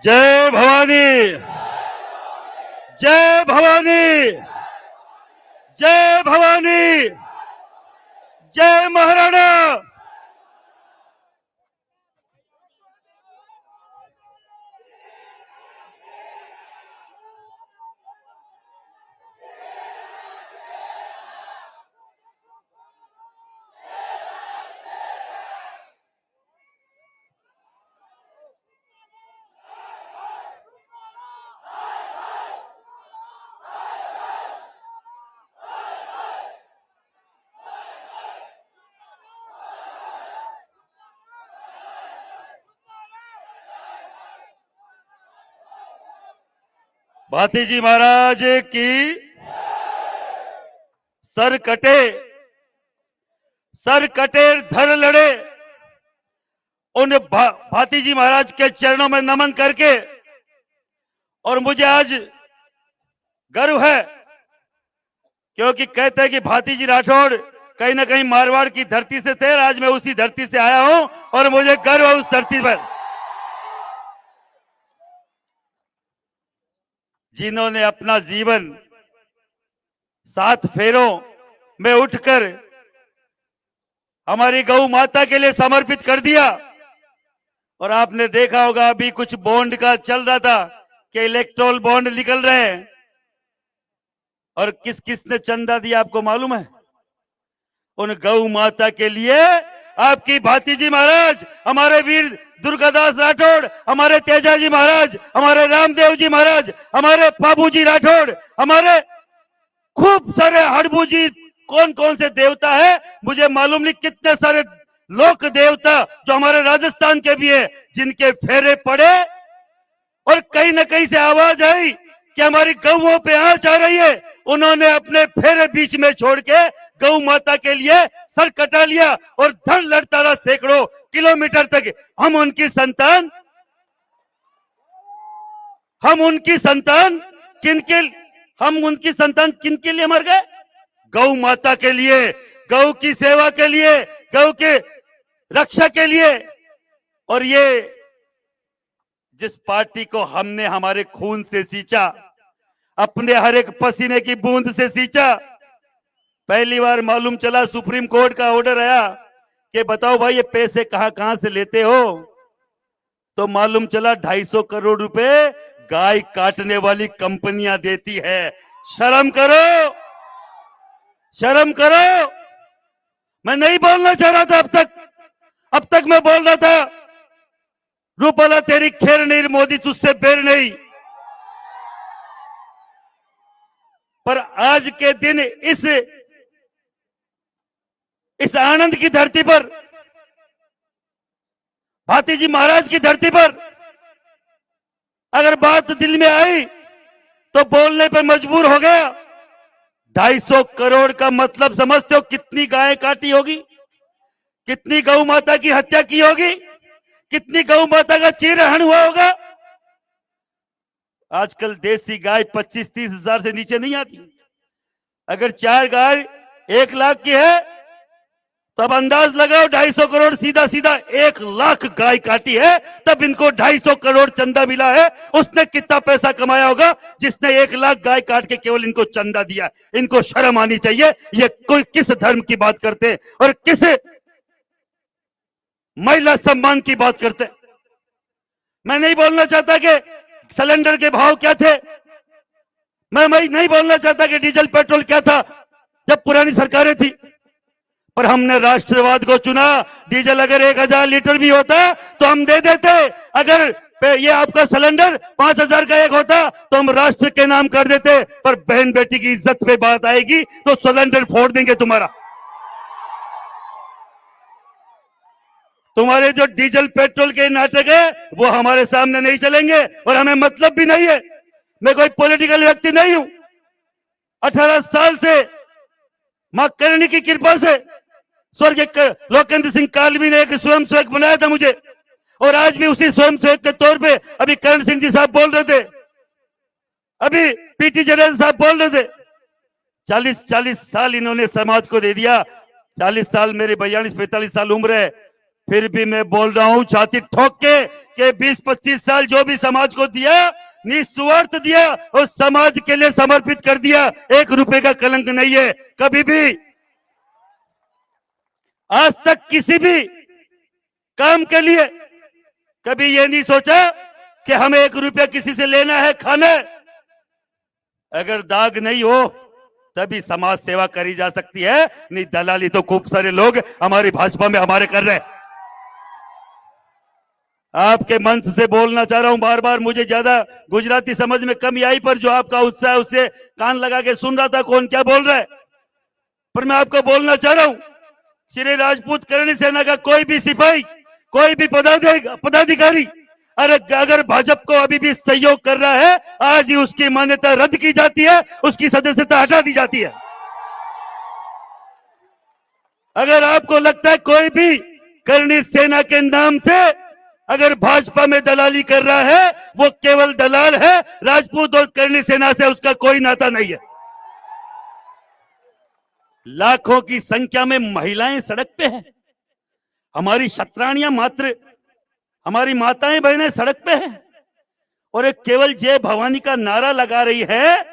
जय भवानी, जय भवानी, जय भवानी, जय महाराणा। भाती जी महाराज की सर कटे धर लड़े। उन भाती जी महाराज के चरणों में नमन करके, और मुझे आज गर्व है क्योंकि कहते हैं कि भाती जी राठौड़ कहीं ना कहीं मारवाड़ की धरती से थे। आज मैं उसी धरती से आया हूं और मुझे गर्व है उस धरती पर, जिन्होंने अपना जीवन 7 फेरों में उठकर हमारी गौ माता के लिए समर्पित कर दिया। और आपने देखा होगा अभी कुछ बॉन्ड का चल रहा था कि इलेक्ट्रोल बॉन्ड निकल रहे हैं, और किस किस ने चंदा दिया आपको मालूम है? उन गौ माता के लिए आपकी भाती जी महाराज, हमारे वीर दुर्गादास राठौड़, हमारे तेजाजी महाराज, हमारे रामदेव जी महाराज, हमारे बाबूजी राठौड़, हमारे खूब सारे हड़बू जी, कौन कौन से देवता है मुझे मालूम नहीं, कितने सारे लोक देवता जो हमारे राजस्थान के भी है, जिनके फेरे पड़े और कहीं ना कहीं से आवाज आई कि हमारी गौओं पे आंच आ रही है। उन्होंने अपने फेरे बीच में छोड़ के गौ माता के लिए सर कटा लिया और धड़ लड़ता रहा सैकड़ों किलोमीटर तक। हम उनकी संतान किनके लिए मर गए? गौ माता के लिए, गौ की सेवा के लिए, गौ के रक्षा के लिए। और ये जिस पार्टी को हमने हमारे खून से सींचा, अपने हर एक पसीने की बूंद से सींचा, पहली बार मालूम चला सुप्रीम कोर्ट का ऑर्डर आया कि बताओ भाई ये पैसे कहां से लेते हो, तो मालूम चला 250 करोड़ रुपए गाय काटने वाली कंपनियां देती है। शर्म करो, शर्म करो। मैं नहीं बोलना चाह रहा था अब तक मैं बोल रहा था रूपाला तेरी खेर नहीं, मोदी तुझसे बेर नहीं। पर आज के दिन इस आनंद की धरती पर, भाती जी महाराज की धरती पर अगर बात दिल में आई तो बोलने पर मजबूर हो गया। 250 करोड़ का मतलब समझते हो? कितनी गाय काटी होगी, कितनी गौ माता की हत्या की होगी, कितनी गौ माता का चीरहरण हुआ होगा। आजकल देसी गाय 25-30 हजार से नीचे नहीं आती। अगर 4 गाय 1 लाख की है तो अब अंदाज लगाओ 250 करोड़ सीधा 1 लाख गाय काटी है, तब इनको 250 करोड़ चंदा मिला है। उसने कितना पैसा कमाया होगा जिसने 1 लाख गाय काट के केवल इनको चंदा दिया? इनको शर्म आनी चाहिए। ये कोई किस धर्म की बात करते और किस महिला सम्मान की बात करते? मैं नहीं बोलना चाहता कि सिलेंडर के भाव क्या थे, मैं नहीं बोलना चाहता कि डीजल पेट्रोल क्या था जब पुरानी सरकारें थी, पर हमने राष्ट्रवाद को चुना। डीजल अगर 1000 लीटर भी होता तो हम दे देते। अगर ये आपका सिलेंडर 5000 का एक होता तो हम राष्ट्र के नाम कर देते। पर बहन बेटी की इज्जत पे बात आएगी तो सिलेंडर फोड़ देंगे तुम्हारा। तुम्हारे जो डीजल पेट्रोल के नाटक है वो हमारे सामने नहीं चलेंगे, और हमें मतलब भी नहीं है। मैं कोई पॉलिटिकल व्यक्ति नहीं हूं। 18 साल से मां करणी की कृपा से स्वर्गीय लोकेंद्र सिंह कालवी ने एक स्वयंसेवक बनाया था मुझे, और आज भी उसी स्वयंसेवक के तौर पे अभी करण सिंह जी साहब बोल रहे थे, अभी पीटी जडेजा साहब बोल रहे थे, 40 साल इन्होंने समाज को दे दिया। 40 साल, मेरे 42-45 साल उम्र है, फिर भी मैं बोल रहा हूं छाती ठोक के कि 20-25 साल जो भी समाज को दिया, निस्वार्थ दिया और समाज के लिए समर्पित कर दिया। 1 रुपए का कलंक नहीं है। कभी भी आज तक किसी भी काम के लिए कभी ये नहीं सोचा कि हमें 1 रुपया किसी से लेना है, खाना है। अगर दाग नहीं हो तभी समाज सेवा करी जा सकती है, नहीं दलाली तो खूब सारे लोग हमारी भाजपा में हमारे कर रहे हैं। आपके मंच से बोलना चाह रहा हूं बार बार, मुझे ज्यादा गुजराती समझ में कमी आई, पर जो आपका उत्साह है उससे कान लगा के सुन रहा था कौन क्या बोल रहा है। पर मैं आपको बोलना चाह रहा हूं, श्री राजपूत करणी सेना का कोई भी सिपाही, कोई भी पदाधिकारी अगर भाजपा को अभी भी सहयोग कर रहा है, आज ही उसकी मान्यता रद्द की जाती है, उसकी सदस्यता हटा दी जाती है। अगर आपको लगता है कोई भी करणी सेना के नाम से अगर भाजपा में दलाली कर रहा है, वो केवल दलाल है, राजपूत और करणी सेना से उसका कोई नाता नहीं है। लाखों की संख्या में महिलाएं सड़क पे हैं, हमारी क्षत्राणियां मात्र, हमारी माताएं बहनें सड़क पे हैं और एक केवल जय भवानी का नारा लगा रही है।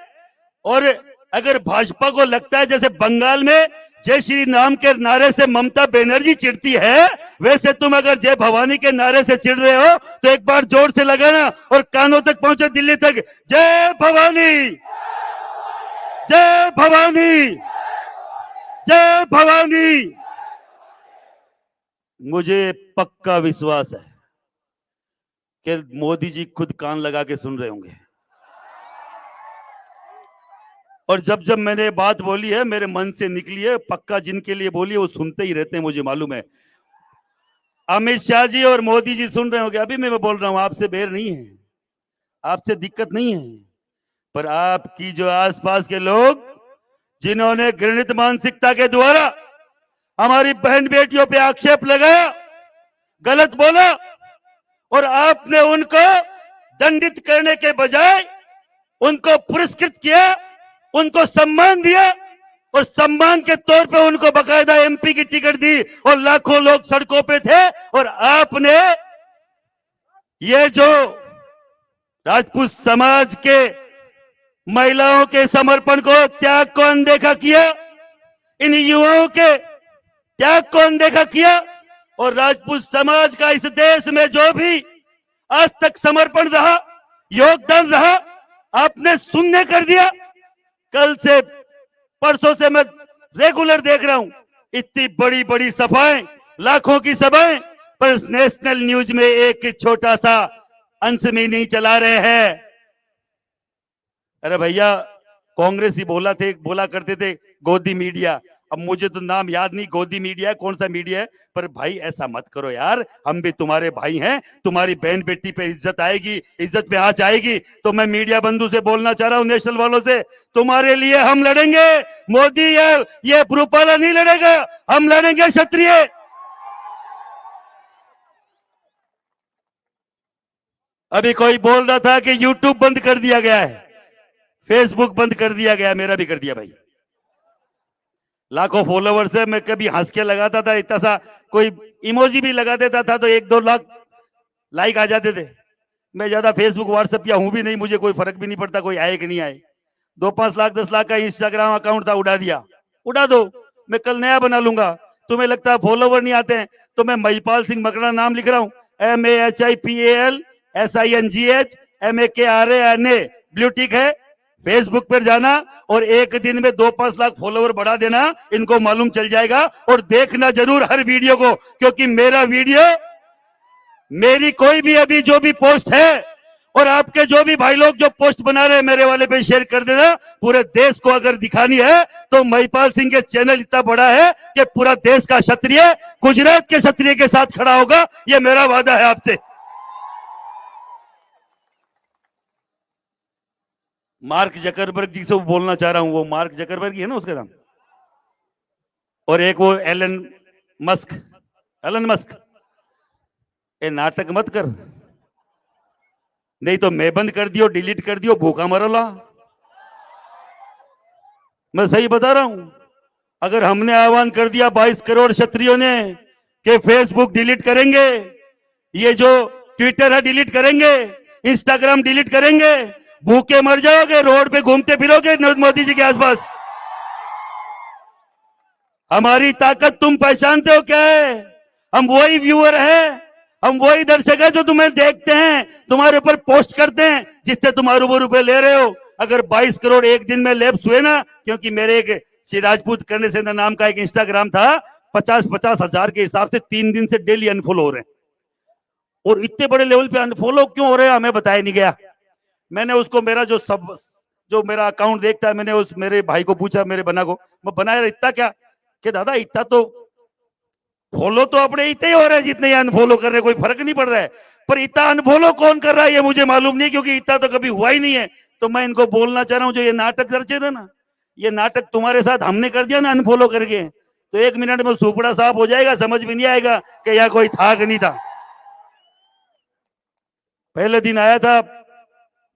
और अगर भाजपा को लगता है जैसे बंगाल में जय श्री राम के नारे से ममता बनर्जी चिढ़ती है, वैसे तुम अगर जय भवानी के नारे से चिढ़ रहे हो तो एक बार जोर से लगाना और कानों तक पहुंचे, दिल्ली तक, जय भवानी, जय भवानी, जय भवानी। मुझे पक्का विश्वास है कि मोदी जी खुद कान लगा के सुन रहे होंगे और जब जब मैंने बात बोली है मेरे मन से निकली है, पक्का जिनके लिए बोली है वो सुनते ही रहते हैं, मुझे मालूम है। अमित शाह जी और मोदी जी सुन रहे होंगे, अभी मैं बोल रहा हूं, आपसे बैर नहीं है, आपसे दिक्कत नहीं है, पर आपकी जो आसपास के लोग जिन्होंने घृणित मानसिकता के द्वारा हमारी बहन बेटियों पे आक्षेप लगाया, गलत बोला और आपने उनको दंडित करने के बजाय उनको पुरस्कृत किया, उनको सम्मान दिया और सम्मान के तौर पे उनको बकायदा एमपी की टिकट दी और लाखों लोग सड़कों पे थे। और आपने ये जो राजपूत समाज के महिलाओं के समर्पण को, त्याग को अनदेखा किया, इन युवाओं के त्याग को अनदेखा किया और राजपूत समाज का इस देश में जो भी आज तक समर्पण रहा, योगदान रहा, आपने शून्य कर दिया। कल से परसों से मैं रेगुलर देख रहा हूं, इतनी बड़ी बड़ी सभाएं, लाखों की सभाएं, पर नेशनल न्यूज में एक छोटा सा अंश में नहीं चला रहे हैं। अरे भैया, कांग्रेस ही बोला करते थे गोदी मीडिया, अब मुझे तो नाम याद नहीं, गोदी मीडिया है, कौन सा मीडिया है, पर भाई ऐसा मत करो यार, हम भी तुम्हारे भाई हैं, तुम्हारी बहन बेटी पे इज्जत आएगी, इज्जत पे आंच आएगी। तो मैं मीडिया बंधु से बोलना चाह रहा हूं, नेशनल वालों से, तुम्हारे लिए हम लड़ेंगे। मोदी ये रूपाला नहीं लड़ेगा, हम लड़ेंगे क्षत्रिय। अभी कोई बोल रहा था कि यूट्यूब बंद कर दिया गया है, फेसबुक बंद कर दिया गया, मेरा भी कर दिया भाई। लाखों फॉलोवर्स है, मैं कभी हंस के लगाता था, इतना सा कोई इमोजी भी लगा देता था तो 1-2 लाख लाइक आ जाते थे। मैं ज्यादा फेसबुक व्हाट्सएप या हूं भी नहीं, मुझे कोई फर्क भी नहीं पड़ता कोई आए कि नहीं आए। 2-5 लाख 10 लाख का इंस्टाग्राम अकाउंट था, उड़ा दिया, उड़ा दो, मैं कल नया बना लूंगा। तुम्हें लगता है फॉलोवर नहीं आते हैं, तो मैं महिपाल सिंह मकड़ा नाम लिख रहा हूं, MAHIPALSINGH ब्लू टिक है। फेसबुक पर जाना और एक दिन में 2-5 लाख फॉलोवर बढ़ा देना, इनको मालूम चल जाएगा। और देखना जरूर हर वीडियो को, क्योंकि मेरा वीडियो, मेरी कोई भी अभी जो भी पोस्ट है और आपके जो भी भाई लोग जो पोस्ट बना रहे हैं मेरे वाले पे शेयर कर देना। पूरे देश को अगर दिखानी है तो महिपाल सिंह के चैनल इतना बड़ा है कि पूरा देश का क्षत्रिय गुजरात के क्षत्रिय के साथ खड़ा होगा, ये मेरा वादा है आपसे। मार्क जकरबर्ग जी से बोलना चाह रहा हूं, वो मार्क जकरबर्ग ही है ना उसका नाम, और एक वो एलन मस्क, ये नाटक मत कर, नहीं तो मैं बंद कर दियो, डिलीट कर दियो, भूखा मरोला। मैं सही बता रहा हूं, अगर हमने आह्वान कर दिया 22 करोड़ क्षत्रियों ने कि फेसबुक डिलीट करेंगे, ये जो ट्विटर है डिलीट करेंगे, इंस्टाग्राम डिलीट करेंगे, भूखे मर जाओगे, रोड पे घूमते फिरोगे मोदी जी के आसपास। हमारी ताकत तुम पहचानते हो क्या है? हम वही व्यूअर हैं, हम वही दर्शक है जो तुम्हें देखते हैं, तुम्हारे ऊपर पोस्ट करते हैं, जिससे तुम अरबों रुपए ले रहे हो। अगर 22 करोड़ एक दिन में लैप्स हुए ना, क्योंकि मेरे एक श्री राजपूत करने से नाम का एक इंस्टाग्राम था, 50-50 हजार के हिसाब से 3 दिन से डेली अनफॉलो हो रहे हैं। और इतने बड़े लेवल पे अनफॉलो क्यों हो रहे हैं हमें बताया नहीं गया। मैंने उसको मेरा जो मेरा अकाउंट देखता है, मैंने उस मेरे भाई को पूछा, मेरे बना को, मैं बनाया इतना क्या, कि दादा इतना तो फॉलो तो अपने इतने ही हो रहे हैं जितने अनफॉलो कर रहे हैं, कोई फर्क नहीं पड़ रहा है। पर इतना अनफॉलो कौन कर रहा है ये मुझे मालूम नहीं, क्योंकि इतना तो कभी हुआ ही नहीं है। तो मैं इनको बोलना चाह रहा हूं, जो ये नाटक रचे ना, ये नाटक तुम्हारे साथ हमने कर दिया ना अनफॉलो करके, तो 1 मिनट में सुपड़ा साफ हो जाएगा, समझ में नहीं आएगा कि यहाँ कोई था कि नहीं था। पहले दिन आया था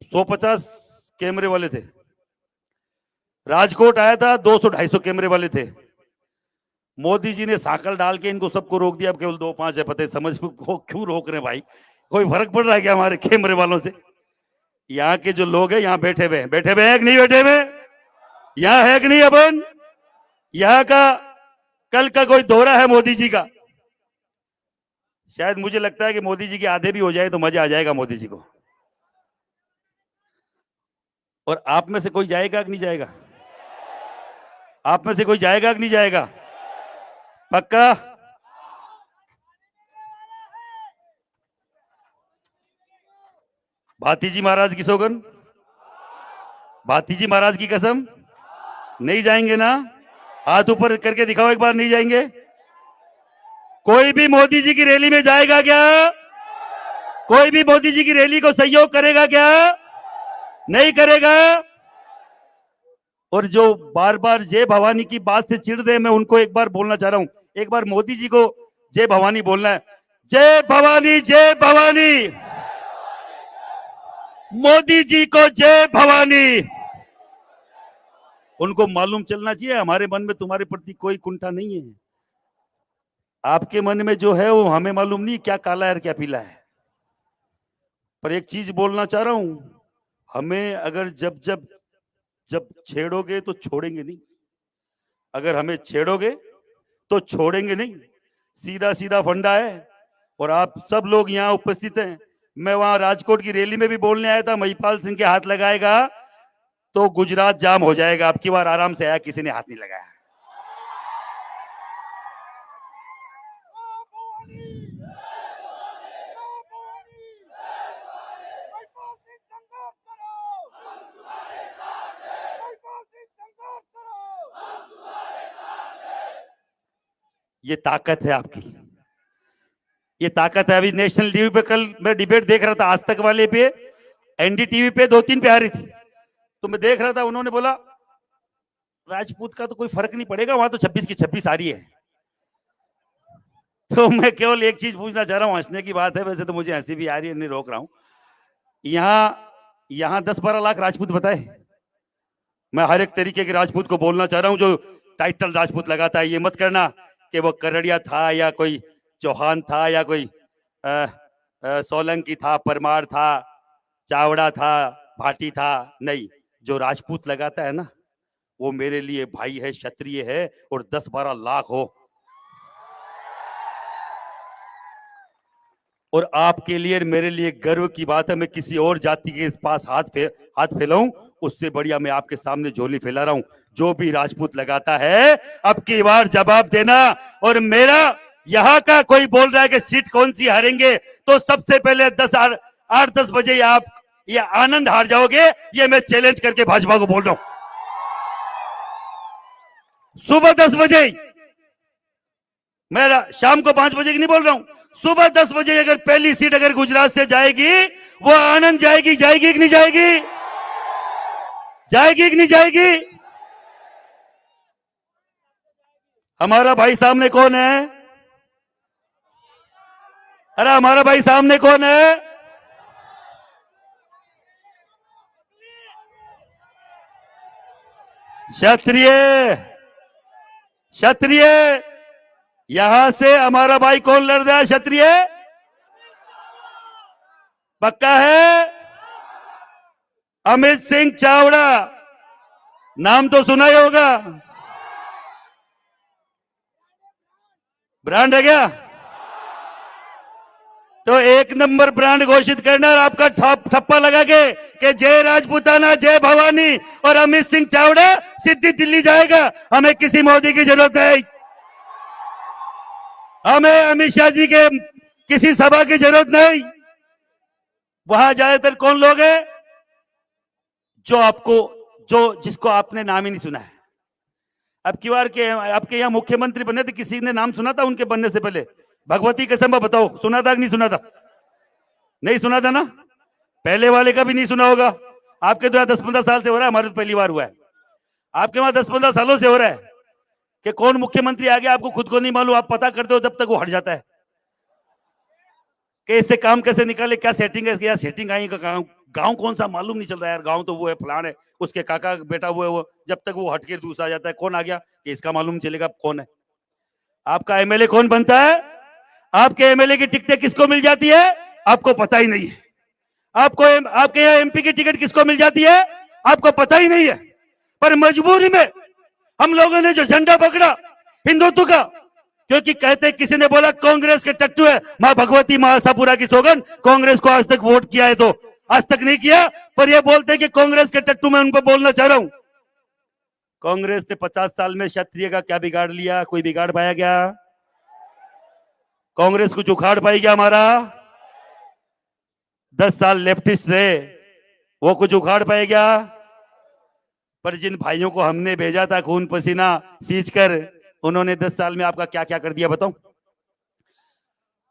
150 कैमरे वाले थे, राजकोट आया था 200-250 कैमरे वाले थे। मोदी जी ने साकल डाल के इनको सबको रोक दिया, अब केवल 2-5 है। पता है समझ को क्यों रोक रहे हैं भाई? कोई फर्क पड़ रहा है क्या हमारे कैमरे वालों से? यहाँ के जो लोग हैं यहाँ बैठे हुए हैं कि नहीं बैठे हुए? यहाँ है कि नहीं अपन? यहाँ का कल का कोई दौरा है मोदी जी का, शायद मुझे लगता है कि मोदी जी के आधे भी हो जाए तो मजा आ जाएगा मोदी जी को। और आप में से कोई जाएगा कि नहीं जाएगा? आप में से कोई जाएगा कि नहीं जाएगा? पक्का? भातीजी महाराज की सौगन, भातीजी महाराज की कसम, नहीं जाएंगे ना? हाथ ऊपर करके दिखाओ एक बार, नहीं जाएंगे? कोई भी मोदी जी की रैली में जाएगा क्या? कोई भी मोदी जी की रैली को सहयोग करेगा क्या? नहीं करेगा। और जो बार बार जय भवानी की बात से चिढ़ रहे, मैं उनको एक बार बोलना चाह रहा हूं, एक बार मोदी जी को जय भवानी बोलना है। जय भवानी, जय भवानी, मोदी जी को जय भवानी। उनको मालूम चलना चाहिए हमारे मन में तुम्हारे प्रति कोई कुंठा नहीं है। आपके मन में जो है वो हमें मालूम नहीं क्या काला है और क्या पीला है। पर एक चीज बोलना चाह रहा हूं, हमें अगर जब छेड़ोगे तो छोड़ेंगे नहीं। अगर हमें छेड़ोगे तो छोड़ेंगे नहीं। सीधा सीधा फंडा है। और आप सब लोग यहाँ उपस्थित हैं। मैं वहां राजकोट की रैली में भी बोलने आया था, महिपाल सिंह के हाथ लगाएगा तो गुजरात जाम हो जाएगा। अब की बार आराम से आया, किसी ने हाथ नहीं लगाया। ये ताकत है आपकी, ये ताकत है। अभी नेशनल टीवी पे कल मैं डिबेट देख रहा था, आज तक वाले पे, एनडीटीवी पे 2-3 पे आ रही थी, तो मैं देख रहा था। उन्होंने बोला राजपूत का तो कोई फर्क नहीं पड़ेगा, वहां तो 26 की 26 आ रही है। तो मैं केवल एक चीज पूछना चाह रहा हूं, हंसने की बात है, वैसे तो मुझे हंसी भी आ रही है, नहीं रोक रहा हूं। यहाँ 10-12 लाख राजपूत बताए। मैं हर एक तरीके के राजपूत को बोलना चाह रहा हूं जो टाइटल राजपूत लगाता है। ये मत करना कि वो करड़िया था या कोई चौहान था या कोई सोलंकी था, परमार था, चावड़ा था, भाटी था। नहीं, जो राजपूत लगाता है ना, वो मेरे लिए भाई है, क्षत्रिय है। और 10-12 लाख हो और आपके लिए मेरे लिए गर्व की बात है। मैं किसी और जाति के पास हाथ फैलाऊं, उससे बढ़िया मैं आपके सामने झोली फैला रहा हूं। जो भी राजपूत लगाता है, अब की बार जवाब देना। और मेरा यहां का कोई बोल रहा है कि सीट कौन सी हारेंगे, तो सबसे पहले 8-10 बजे आप ये आनंद हार जाओगे। ये मैं चैलेंज करके भाजपा को बोल रहा हूं। सुबह 10 बजे, मैं शाम को 5 बजे की नहीं बोल रहा हूं, सुबह 10 बजे अगर पहली सीट अगर गुजरात से जाएगी, वो आनंद जाएगी कि नहीं जाएगी? जाएगी कि नहीं जाएगी? हमारा भाई सामने कौन है? अरे हमारा भाई सामने कौन है? क्षत्रिय, क्षत्रिय। यहां से हमारा भाई कौन लड़ रहा है? क्षत्रिय पक्का है? अमित सिंह चावड़ा, नाम तो सुना ही होगा। ब्रांड है क्या? तो एक नंबर ब्रांड घोषित करना और आपका ठप्पा लगा के कि जय राजपूताना, जय भवानी और अमित सिंह चावड़ा सीधी दिल्ली जाएगा। हमें किसी मोदी की जरूरत नहीं, हमें अमित शाह जी के किसी सभा की जरूरत नहीं। वहां ज्यादातर कौन लोग हैं जिसको आपने नाम ही नहीं सुना है। अब की बार के आपके यहाँ मुख्यमंत्री बने थे, किसी ने नाम सुना था उनके बनने से पहले? भगवती कसम बताओ, सुना था कि नहीं सुना था? नहीं सुना था ना? पहले वाले का भी नहीं सुना होगा। आपके तो 10-15 साल से हो रहा है, हमारे तो पहली बार हुआ है। आपके वहां 10-15 सालों से हो रहा है कि कौन मुख्यमंत्री आ गया, आपको खुद को नहीं मालूम। आप पता करते हो जब तक वो हट जाता है कि इससे काम कैसे निकाले, क्या सेटिंग है, क्या सेटिंग आई का गांव कौन सा मालूम नहीं चल रहा है यार। गांव तो वो है, फलान है, उसके काका बेटा वो है, वो जब तक वो हटके दूसरा आ जाता है, कौन आ गया कि इसका मालूम नहीं चलेगा कौन है। आपका एमएलए कौन बनता है, आपके एमएलए की टिकटें किसको मिल जाती है, आपको पता ही नहीं है। आपके यहाँ एमपी की टिकट किसको मिल जाती है, आपको पता ही नहीं है। पर मजबूरी में हम लोगों ने जो झंडा पकड़ा हिंदुत्व का, क्योंकि कहते किसी ने बोला कांग्रेस के टट्टू है, मां भगवती मां आशापुरा की सौगन, कांग्रेस को आज तक वोट किया है तो आज तक नहीं किया, पर ये बोलते कि कांग्रेस के टट्टू, मैं उनको बोलना चाह रहा हूं, कांग्रेस ने 50 साल में क्षत्रिय का क्या बिगाड़ लिया? कोई बिगाड़ पाया क्या? कांग्रेस कुछ उखाड़ पाई क्या? हमारा 10 साल लेफ्टिस्ट रहे, वो कुछ उखाड़ पाएगा? पर जिन भाइयों को हमने भेजा था खून पसीना सींच कर, उन्होंने 10 साल में आपका क्या क्या कर दिया बताओ?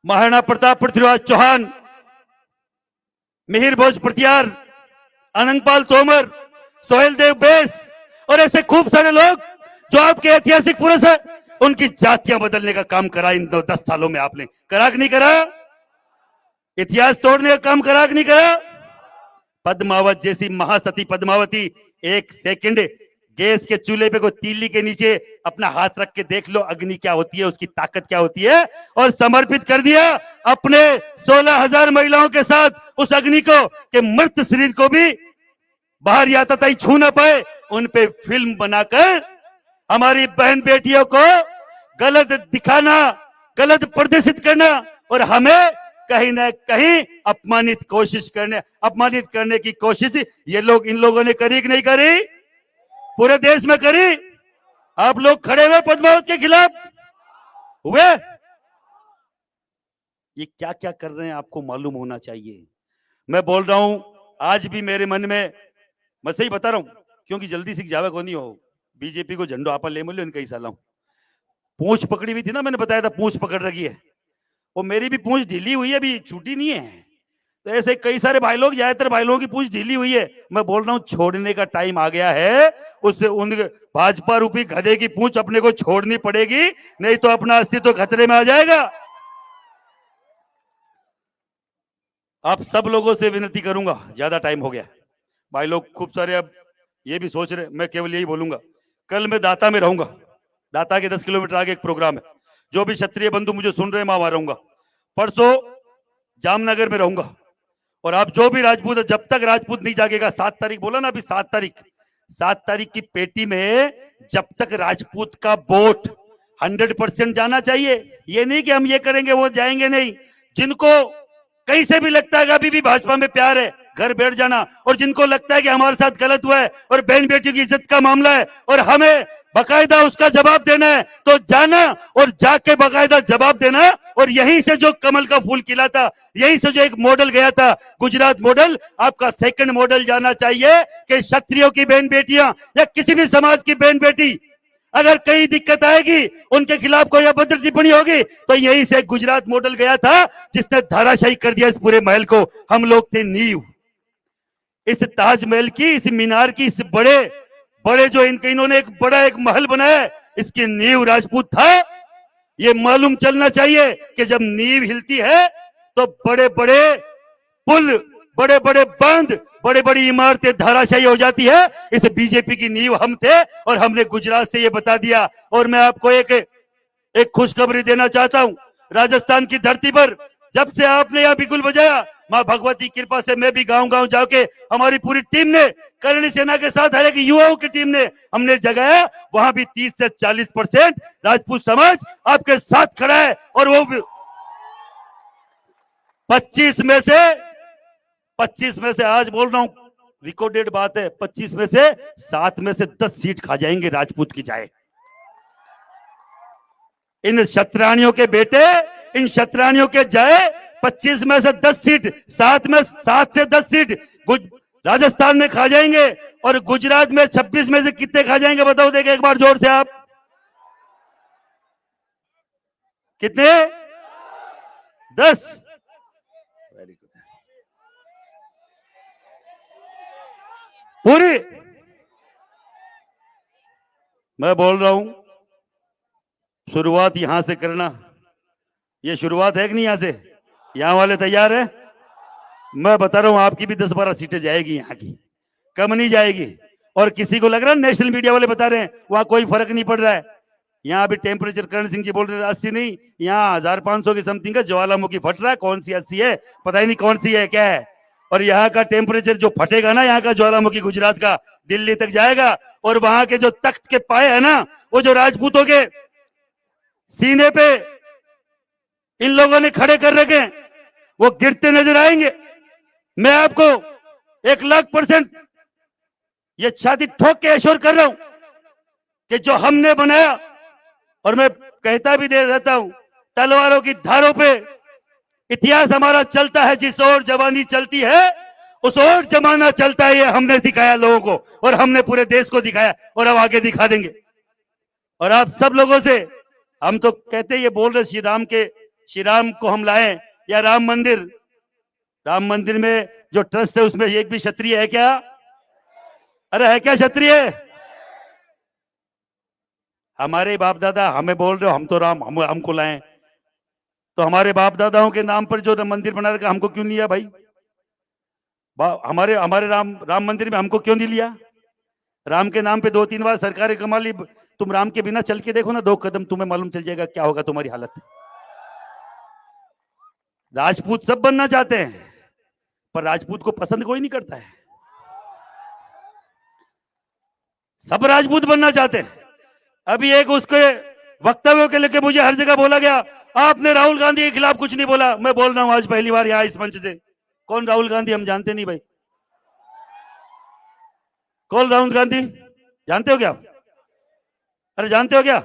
महाराणा प्रताप पृथ्वीराज चौहान, मिहिर भोज प्रतियार, अनंगपाल तोमर, सोहेल देव बेस और ऐसे खूब सारे लोग जो आपके ऐतिहासिक पुरुष है, उनकी जातियां बदलने का काम करा इन 10 सालों में। आपने करा कि नहीं करा? इतिहास तोड़ने का काम करा कि नहीं करा? पद्मावत जैसी महासती पद्मावती, एक सेकंड गैस के चूल्हे पे कोई तीली के नीचे अपना हाथ रख के देख लो अग्नि क्या होती है, उसकी ताकत क्या होती है, और समर्पित कर दिया अपने 16,000 महिलाओं के साथ उस अग्नि को कि मृत शरीर को भी बाहर या तथा छू ना पाए। उन पे फिल्म बनाकर हमारी बहन बेटियों को गलत दिखाना, गलत प्रदर्शित करना और हमें कहीं ना कहीं अपमानित करने की कोशिश ये लोग, इन लोगों ने करी कि नहीं करी? पूरे देश में करी। आप लोग खड़े हुए पद्मावत के खिलाफ हुए। ये क्या क्या कर रहे हैं आपको मालूम होना चाहिए। मैं बोल रहा हूं, आज भी मेरे मन में, मैं सही बता रहा हूं, क्योंकि जल्दी सीख जावे को नहीं हो, बीजेपी को झंडो आपा ले मिलो इनका ही साला। पूंछ पकड़ी हुई थी ना, मैंने बताया था पूंछ पकड़ रखी है, वो मेरी भी पूंछ ढीली हुई है, अभी छूटी नहीं है। तो ऐसे कई सारे भाई लोग, ज्यादातर भाई लोगों की पूंछ ढीली हुई है। मैं बोल रहा हूं छोड़ने का टाइम आ गया है। उससे उन भाजपा रूपी गधे की पूंछ अपने को छोड़नी पड़ेगी, नहीं तो अपना अस्तित्व खतरे में आ जाएगा। आप सब लोगों से विनती करूंगा, ज्यादा टाइम हो गया भाई लोग खूब सारे अब ये भी सोच रहे, मैं केवल यही बोलूंगा, कल मैं दाता में रहूंगा। दाता के 10 किलोमीटर आगे एक प्रोग्राम है, जो भी क्षत्रिय बंधु मुझे सुन रहे हैं, मैं वहां रहूंगा। परसों जामनगर में रहूंगा। और आप जो भी राजपूत है, जब तक राजपूत नहीं जागेगा, 7 तारीख बोला ना, अभी 7 तारीख की पेटी में जब तक राजपूत का वोट 100% जाना चाहिए। ये नहीं कि हम ये करेंगे वो जाएंगे नहीं। जिनको कहीं से भी लगता है कि अभी भी भाजपा में प्यार है, घर बैठ जाना। और जिनको लगता है कि हमारे साथ गलत हुआ है और बहन बेटियों की इज्जत का मामला है और हमें बकायदा उसका जवाब देना है, तो जाना और जाके बकायदा जवाब देना। और यहीं से जो कमल का फूल खिला था, यहीं से जो एक मॉडल गया था, गुजरात मॉडल, आपका सेकंड मॉडल जाना चाहिए कि क्षत्रियों की बहन बेटियां या किसी भी समाज की बहन बेटी अगर कहीं दिक्कत आएगी, उनके खिलाफ कोई अभद्र टिप्पणी होगी, तो यहीं से गुजरात मॉडल गया था, जिसने धाराशाही कर दिया इस पूरे महल को। हम लोग थे नींव, इस ताजमहल की, इस मीनार की, इस बड़े बड़े जो इन्होंने एक बड़ा एक महल बनाया, इसकी नींव राजपूत था। ये मालूम चलना चाहिए कि जब नींव हिलती है तो बड़े बड़े पुल, बड़े बड़े बांध, बड़ी बड़ी इमारतें धाराशाही हो जाती है। इस बीजेपी की नींव हम थे और हमने गुजरात से ये बता दिया। और मैं आपको एक एक खुशखबरी देना चाहता हूं, राजस्थान की धरती पर जब से आपने यह बिगुल बजाया, मां भगवती की कृपा से मैं भी गांव-गांव जाके हमारी पूरी टीम ने, करणी सेना के साथ हर एक युवाओं की टीम ने हमने जगाया, वहां भी 30 से 40% राजपूत समाज आपके साथ खड़ा है। और वो 25 में से 25 में से आज बोल रहा हूं, रिकॉर्डेड बात है, 25 में से 7 में से 10 सीट खा जाएंगे राजपूत की जाए। इन क्षत्राणियों के बेटे, इन क्षत्राणियों के जाए 25 में से 10 सीट, 7 से 10 सीट राजस्थान में खा जाएंगे। और गुजरात में 26 में से कितने खा जाएंगे बताओ, देखे एक बार जोर से आप, कितने? 10। Very good. पूरी मैं बोल रहा हूं, शुरुआत यहां से करना। ये शुरुआत है कि नहीं? यहां से, यहां वाले तैयार है? मैं बता रहा हूं, आपकी भी 10-12 सीटें जाएगी, यहां की कम नहीं जाएगी। और किसी को लग रहा है नेशनल मीडिया वाले बता रहे हैं वहां कोई फर्क नहीं पड़ रहा है, यहां भी टेम्परेचर करण सिंह जी बोल रहे हैं 80 नहीं, यहां 1500 की समथिंग का ज्वालामुखी फट रहा है। कौन सी 80 है पता ही नहीं, कौन सी है क्या है। और यहाँ का टेम्परेचर जो फटेगा ना, यहाँ का ज्वालामुखी गुजरात का दिल्ली तक जाएगा। और वहां के जो तख्त के पाए है ना, वो जो राजपूतों के सीने पे इन लोगों ने खड़े कर रखे, वो गिरते नजर आएंगे। मैं आपको 1,00,000% ये छाती ठोक के एश्योर कर रहा हूं कि जो हमने बनाया, और मैं कहता भी दे रहता हूं, तलवारों की धारों पे इतिहास हमारा चलता है, जिस ओर जवानी चलती है उस ओर जमाना चलता है। ये हमने दिखाया लोगों को, और हमने पूरे देश को दिखाया, और अब आगे दिखा देंगे। और आप सब लोगों से हम तो कहते, ये बोल रहे श्री राम को हम लाए, या राम मंदिर में जो ट्रस्ट है उसमें एक भी क्षत्रिय है क्या? अरे है क्या क्षत्रिय? हमारे बाप दादा, हमें बोल रहे हो हम तो राम हमको लाए, तो हमारे बाप दादाओं के नाम पर जो मंदिर बना रखा हमको क्यों नहीं लिया भाई? हमारे राम मंदिर में हमको क्यों नहीं लिया? राम के नाम पे 2-3 बार सरकारें कमा ली। तुम राम के बिना चल के देखो ना 2 कदम, तुम्हें मालूम चल जाएगा क्या होगा तुम्हारी हालत। राजपूत सब बनना चाहते हैं, पर राजपूत को पसंद कोई नहीं करता है। सब राजपूत बनना चाहते हैं। अभी एक उसके वक्तव्यों के लेके मुझे हर जगह बोला गया, आपने राहुल गांधी के खिलाफ कुछ नहीं बोला। मैं बोल रहा हूं आज पहली बार यहां इस मंच से, कौन राहुल गांधी? हम जानते नहीं भाई। कौन राहुल गांधी? जानते हो क्या? अरे जानते हो क्या?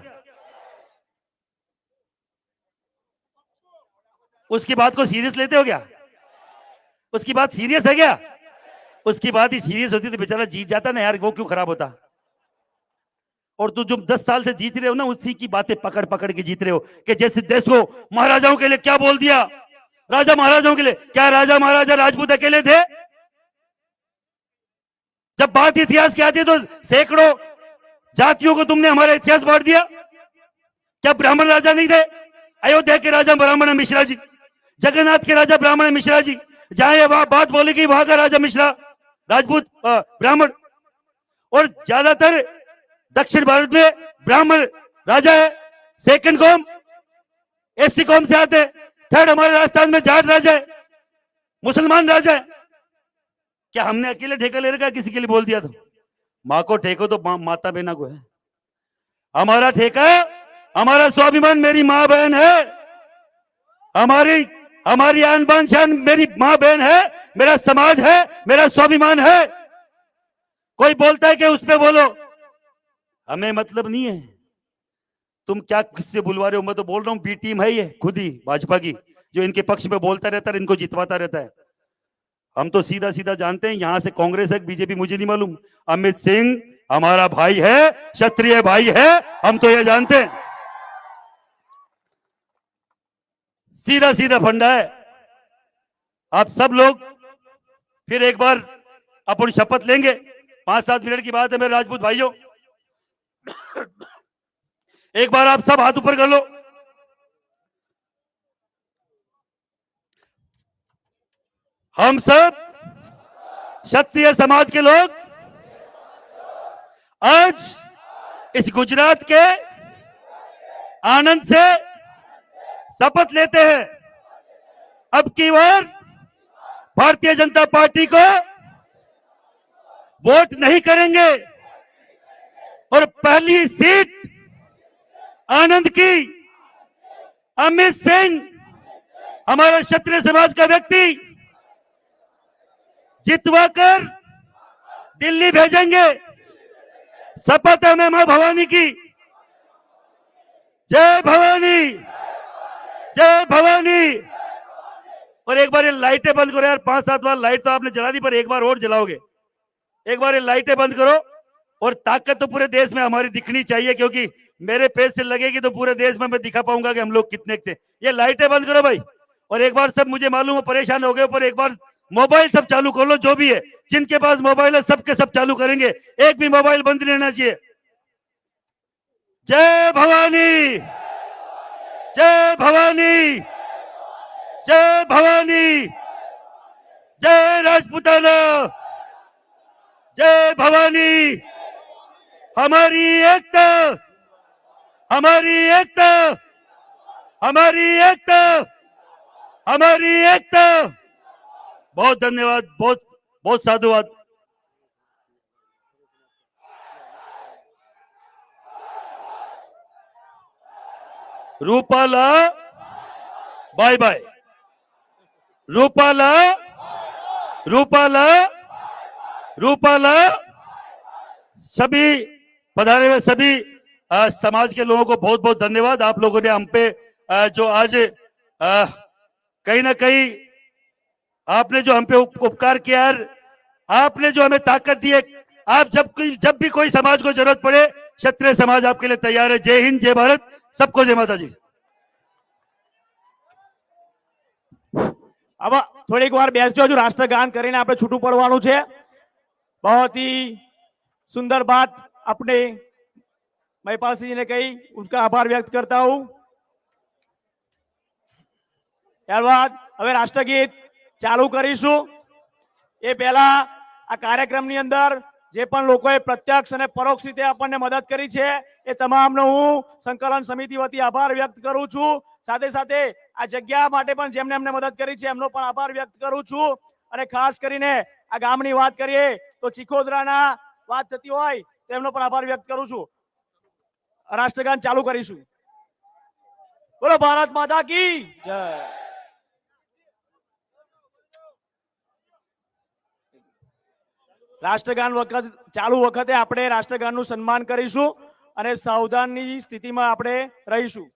उसकी बात को सीरियस लेते हो क्या? उसकी बात सीरियस है क्या? उसकी बात ही सीरियस होती तो बेचारा जीत जाता ना यार, वो क्यों खराब होता? और तू जो 10 साल से जीत रहे हो ना, उसी की बातें पकड़ पकड़ के जीत रहे हो, कि जैसे देश को महाराजाओं के लिए क्या बोल दिया, राजा महाराजाओं के लिए। क्या राजा महाराजा राजपूत अकेले थे? जब बात इतिहास की आती है तो सैकड़ों जातियों को तुमने हमारा इतिहास बांट दिया। क्या ब्राह्मण राजा नहीं थे? अयोध्या के राजा ब्राह्मण मिश्रा जी, जगन्नाथ के राजा ब्राह्मण मिश्रा जी, जहां ये वहां बात बोलेगी वहां का राजा मिश्रा राजपूत ब्राह्मण। और ज्यादातर दक्षिण भारत में ब्राह्मण राजा है, सेकंड कौम एससी कौम से आते हैं, थर्ड हमारे राजस्थान में जाट राजा है, मुसलमान राजा है। क्या हमने अकेले ठेका ले रखा? किसी के लिए बोल दिया तो? माँ को ठेको तो माता बहना को है। हमारा ठेका, हमारा स्वाभिमान मेरी माँ बहन है, हमारी आन बान शान मेरी माँ बहन है, मेरा समाज है, मेरा स्वाभिमान है। कोई बोलता है कि उस पे बोलो, हमें मतलब नहीं है। तुम क्या किससे बुलवा रहे हो? मैं तो बोल रहा हूं बी टीम है ये खुद ही भाजपा की, जो इनके पक्ष में बोलता रहता है, इनको जितवाता रहता है। हम तो सीधा सीधा जानते हैं, यहां से कांग्रेस है बीजेपी मुझे नहीं मालूम, अमित सिंह हमारा भाई है, क्षत्रिय भाई है, हम तो ये जानते हैं। सीधा सीधा फंडा है। आप सब लोग फिर एक बार अपन शपथ लेंगे, 5-7 मिनट की बात है मेरे राजपूत भाइयों। एक बार आप सब हाथ ऊपर कर लो। हम सब क्षत्रिय समाज के लोग आज इस गुजरात के आनंद से शपथ लेते हैं। अब की बार भारतीय जनता पार्टी को वोट नहीं करेंगे और पहली सीट आनंद की अमित सिंह, हमारे क्षत्रिय समाज का व्यक्ति, जितवाकर दिल्ली भेजेंगे। शपथ है मां भवानी की। जय भवानी, जय भवानी। और एक बार ये लाइटें बंद करो यार, 5-7 बार लाइट तो आपने जला दी, पर एक बार और जलाओगे। एक बार ये लाइटें बंद करो। और ताकत तो पूरे देश में हमारी दिखनी चाहिए, क्योंकि मेरे पेज से लगेगी तो पूरे देश में मैं दिखा पाऊंगा कि हम लोग कितने थे। ये लाइटें बंद करो भाई। और एक बार सब, मुझे मालूम है परेशान हो गए, पर एक बार मोबाइल सब चालू कर लो, जो भी है, जिनके पास मोबाइल है सबके सब चालू करेंगे, एक भी मोबाइल बंद नहीं रहना चाहिए। जय भवानी, जय भवानी, जय भवानी, जय राजपूताना, जय भवानी। हमारी एकता, हमारी एकता, हमारी एकता, हमारी एकता। बहुत धन्यवाद, बहुत बहुत साधुवाद। Rupala bye bye, Rupala, Rupala, Rupala. सभी पधारे हुए सभी समाज के लोगों को बहुत बहुत धन्यवाद। आप लोगों ने हम पे जो आज कहीं ना कहीं आपने जो हम पे उपकार किया है, आपने जो हमें ताकत दी है। आप जब भी कोई समाज को जरूरत पड़े, क्षत्रिय समाज आपके लिए तैयार है। जय हिंद, जय भारत, सबको जय माता जी। अब થોડીક વાર બેસજો, હજુ રાષ્ટ્રગાન કરીને આપણે છૂટું પડવાનું છે। बहुत ही सुंदर बात अपने महिपाल सिंह जी ने कही, उनका आभार व्यक्त करता हूं। ત્યારબાદ હવે રાષ્ટ્રગીત ચાલુ કરીશું। એ પહેલા આ કાર્યક્રમની અંદર જે પણ લોકોએ પ્રત્યક્ષ અને પરોક્ષ રીતે આપણને મદદ કરી છે, એ તમામનો હું સંકલન સમિતિ વતી આભાર વ્યક્ત કરું છું। સાથે સાથે આ જગ્યા માટે પણ જેમને અમને મદદ કરી છે, એમનો પણ આભાર વ્યક્ત કરું છું। અને ખાસ કરીને આ ગામની વાત કરીએ તો ચીખોદરાના વાત થતી હોય તો એમનો પણ આભાર વ્યક્ત કરું છું। રાષ્ટ્રગાન ચાલુ કરીશું। બોલો ભારત માતા કી જય। રાષ્ટ્રગાન વખત ચાલુ વખતે આપણે રાષ્ટ્રગાનનું સન્માન કરીશું અને સાવધાનની સ્થિતિમાં આપણે રહીશું।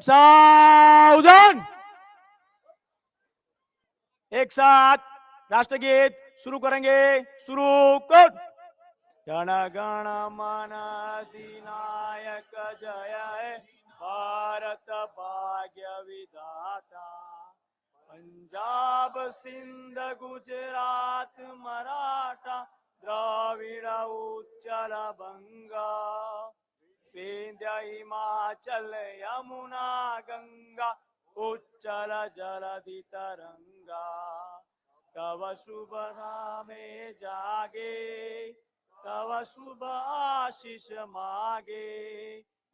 सावधान। एक साथ राष्ट्रगीत शुरू करेंगे। शुरू कर। गण गण मन अधिनायक जय हे भारत भाग्य विधाता। पंजाब सिंध गुजरात मराठा द्राविड़ उच्चल बंगा। विंध्य हिमाचल यमुना गंगा उच्चल जलधि तरंगा। तव शुभ नामे जागे, तव शुभ आशीष मागे।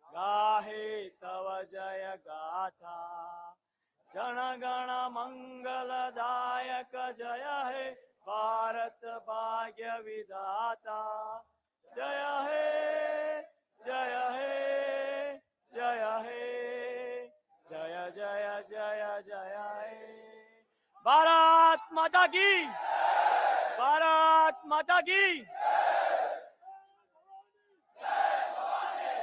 गाहे तव जय गाथा। जन गण मंगलदायक जय हे भारत भाग्य विधाता। जय हे, जय हे, जय हे, जय जय जय जय हे। भारत माता की, भारत माता की।